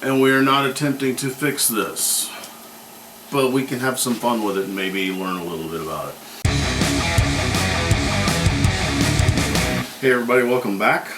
and we are not attempting to fix this, but we can have some fun with it and maybe learn a little bit about it. Hey everybody, welcome back.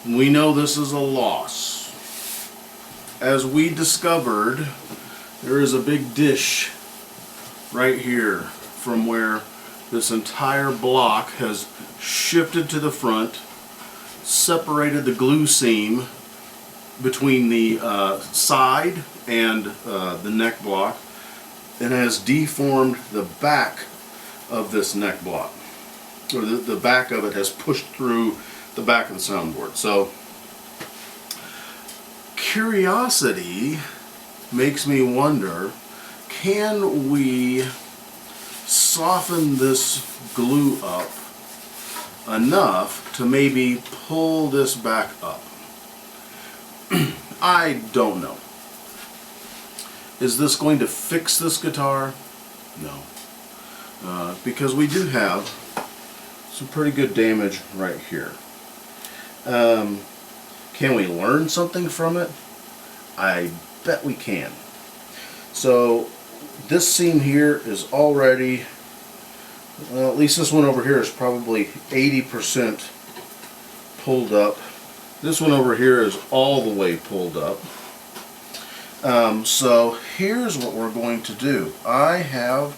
We know this is a loss. As we discovered, there is a big dish right here from where this entire block has shifted to the front, separated the glue seam between the side and the neck block, and has deformed the back of this neck block. Or the back of it has pushed through the back of the soundboard. So curiosity makes me wonder, can we soften this glue up enough to maybe pull this back up? I don't know. Is this going to fix this guitar? No. Because we do have some pretty good damage right here. Can we learn something from it? I bet we can. So this seam here is already, well, at least this one over here is probably 80% pulled up. This one over here is all the way pulled up. So here's what we're going to do. I have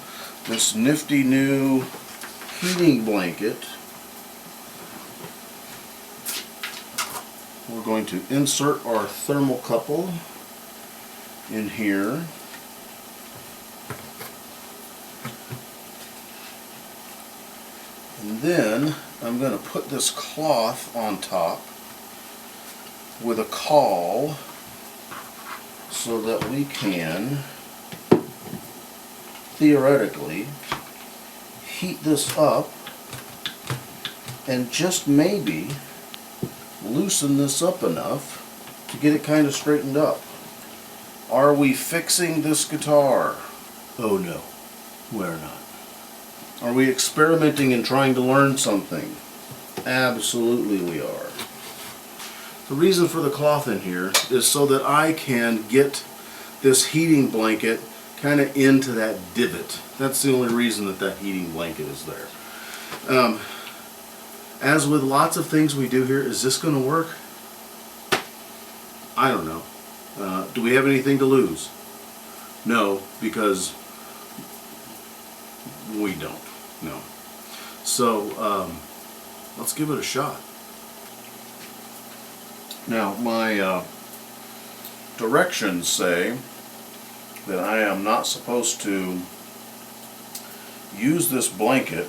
this nifty new heating blanket. We're going to insert our thermocouple in here. And then I'm going to put this cloth on top with a caul so that we can theoretically heat this up and just maybe loosen this up enough to get it kind of straightened up. Are we fixing this guitar? Oh no, we're not. Are we experimenting and trying to learn something? Absolutely we are. The reason for the cloth in here is so that I can get this heating blanket kind of into that divot. That's the only reason that that heating blanket is there. As with lots of things we do here, is this going to work? I don't know. Do we have anything to lose? No, because we don't. No. So let's give it a shot. Now my directions say that I am not supposed to use this blanket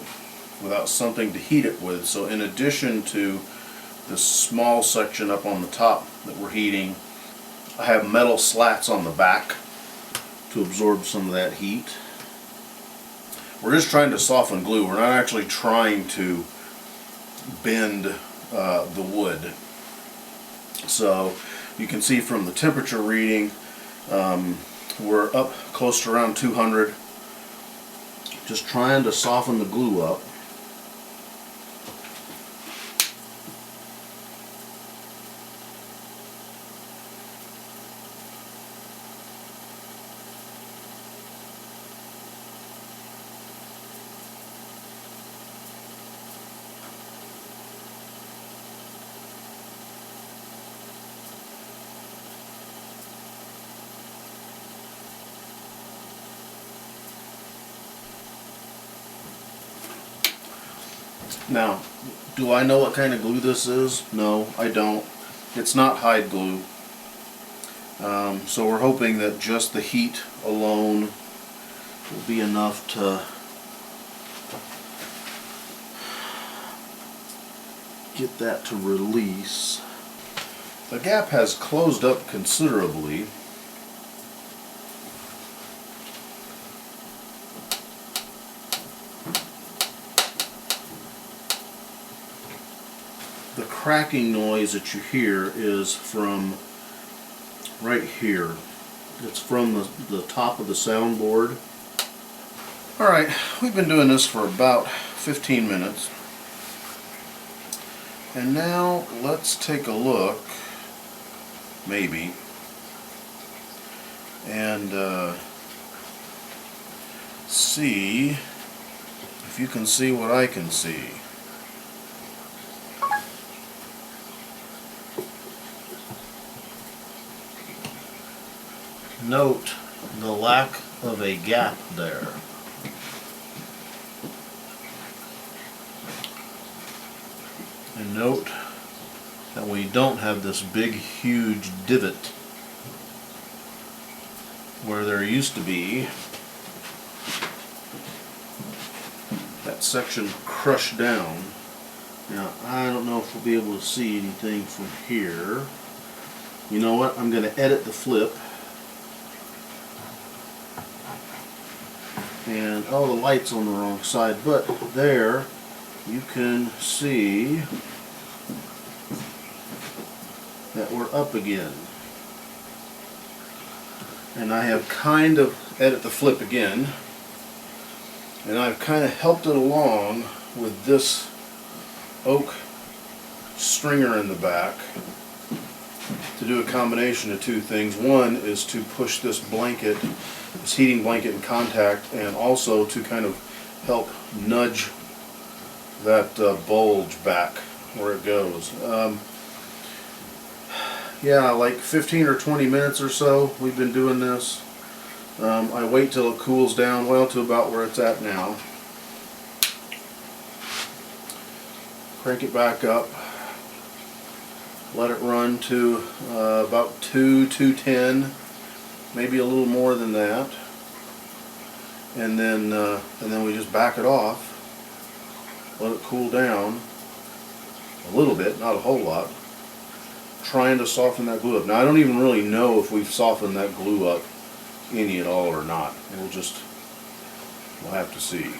without something to heat it with. So in addition to this small section up on the top that we're heating, I have metal slats on the back to absorb some of that heat. We're just trying to soften glue. We're not actually trying to bend the wood. So you can see from the temperature reading, we're up close to around 200. Just trying to soften the glue up. Now, do I know what kind of glue this is? No, I don't. It's not hide glue. So we're hoping that just the heat alone will be enough to get that to release. The gap has closed up considerably. The cracking noise that you hear is from right here. It's from the top of the soundboard. Alright, we've been doing this for about 15 minutes. And now let's take a look maybe. And see if you can see what I can see. Note the lack of a gap there. And note that we don't have this big huge divot where there used to be. That section crushed down. Now I don't know if we'll be able to see anything from here. You know what? I'm going to edit the flip. And oh, the light's on the wrong side, but there you can see that we're up again. And I have kind of edit the flip again, and I've kind of helped it along with this oak stringer in the back to do a combination of two things. One is to push this blanket, this heating blanket in contact, and also to kind of help nudge that bulge back where it goes. Yeah, like 15 or 20 minutes or so we've been doing this. I wait till it cools down, well, to about where it's at now. Crank it back up. Let it run to about 210, maybe a little more than that, and then we just back it off. Let it cool down a little bit, not a whole lot, trying to soften that glue up. Now I don't even really know if we've softened that glue up any at all or not. We'll have to see.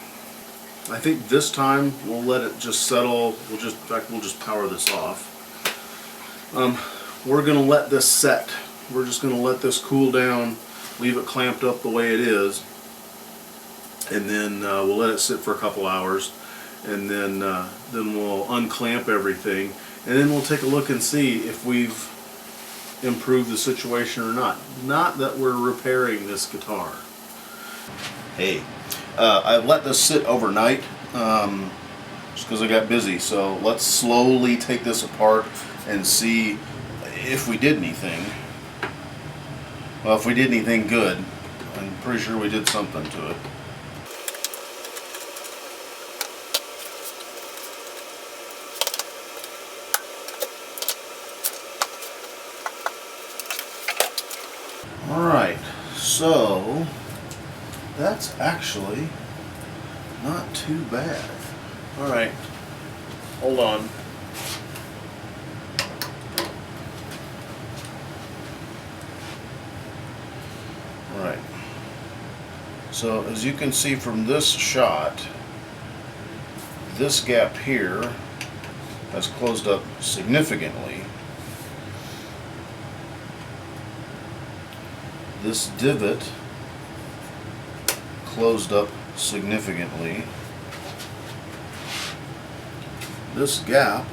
I think this time we'll let it just settle. In fact, we'll just power this off. We're going to let this set. We're just going to let this cool down, leave it clamped up the way it is, and then we'll let it sit for a couple hours, and then we'll unclamp everything, and then we'll take a look and see if we've improved the situation or not. Not that we're repairing this guitar. Hey, I've let this sit overnight just because I got busy, so let's slowly take this apart and see if we did anything. Well, if we did anything good. I'm pretty sure we did something to it. Alright, so that's actually not too bad. Alright, hold on. Alright, so as you can see from this shot, this gap here has closed up significantly. This divot closed up significantly. This gap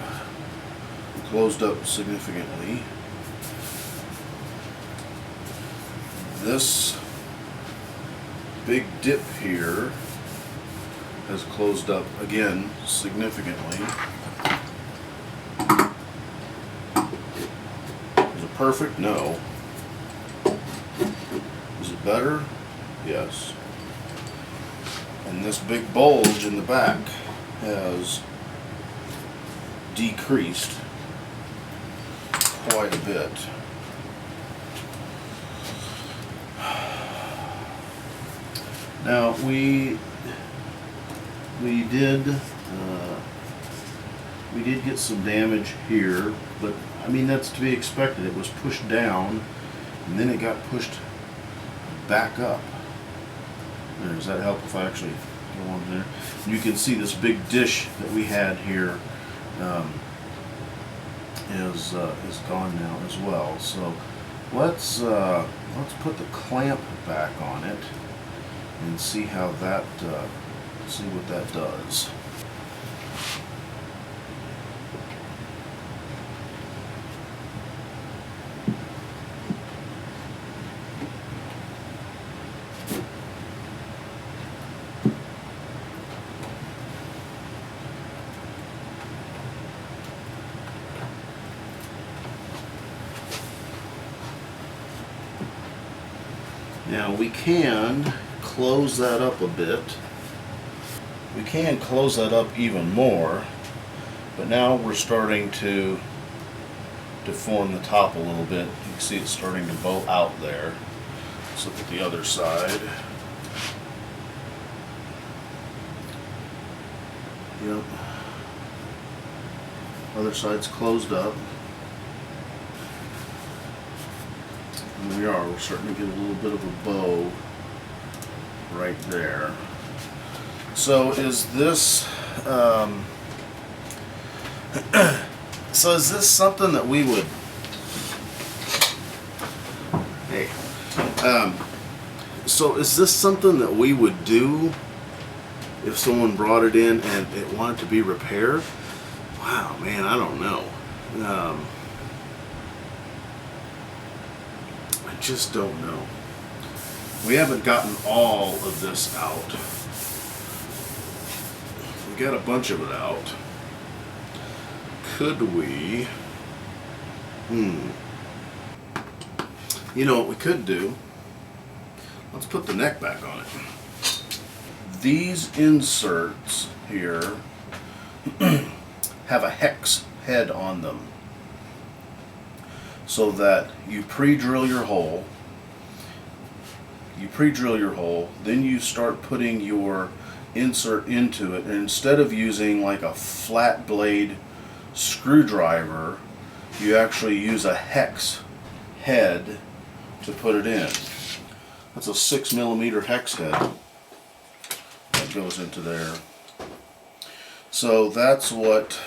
closed up significantly. This big dip here has closed up again significantly. Is it perfect? No. Is it better? Yes. And this big bulge in the back has decreased quite a bit. Now we did get some damage here, but I mean that's to be expected. It was pushed down and then it got pushed back up. There, does that help if I actually go on there? You can see this big dish that we had here is gone now as well. So let's put the clamp back on it and see how that see what that does. Now we can close that up a bit. We can close that up even more, but now we're starting to deform the top a little bit. You can see it's starting to bow out there. Let's look at the other side. Yep. Other side's closed up. And we're starting to get a little bit of a bow right there. So is this so is this something that we would so is this something that we would do if someone brought it in and it wanted to be repaired? Wow, man, I don't know. I just don't know. We haven't gotten all of this out. We got a bunch of it out. Could we? You know what we could do? Let's put the neck back on it. These inserts here have a hex head on them, so that you pre-drill your hole. Then you start putting your insert into it, and instead of using like a flat blade screwdriver, you actually use a hex head to put it in. That's a 6mm hex head that goes into there. So that's what.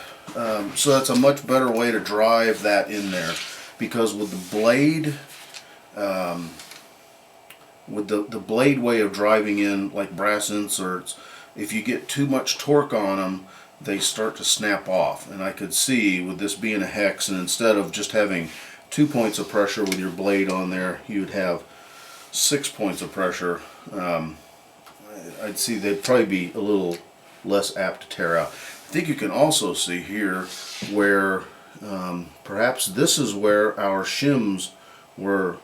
So that's a much better way to drive that in there, because with the blade, the blade way of driving in like brass inserts, if you get too much torque on them, they start to snap off. And I could see with this being a hex, and instead of just having 2 points of pressure with your blade on there, you'd have 6 points of pressure. I'd see they'd probably be a little less apt to tear out. I think you can also see here where perhaps this is where our shims were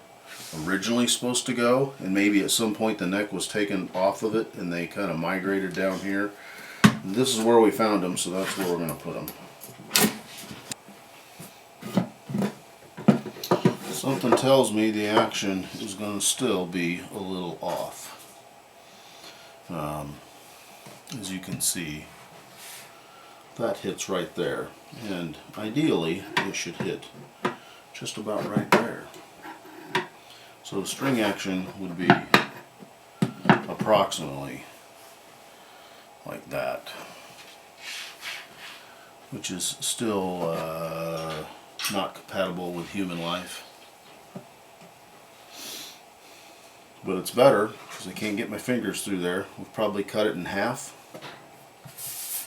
originally supposed to go, and maybe at some point the neck was taken off of it and they kind of migrated down here. And this is where we found them, so that's where we're going to put them. Something tells me the action is going to still be a little off. As you can see, that hits right there, and ideally it should hit just about right there. So the string action would be approximately like that, which is still not compatible with human life. But it's better, because I can't get my fingers through there. We'll probably cut it in half.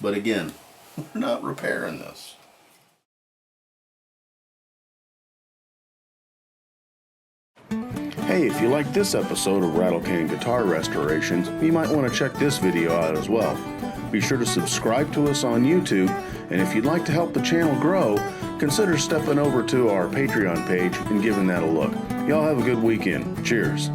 But again, we're not repairing this. Hey, if you like this episode of Rattlecan Guitar Restorations, you might want to check this video out as well. Be sure to subscribe to us on YouTube, and if you'd like to help the channel grow, consider stepping over to our Patreon page and giving that a look. Y'all have a good weekend. Cheers.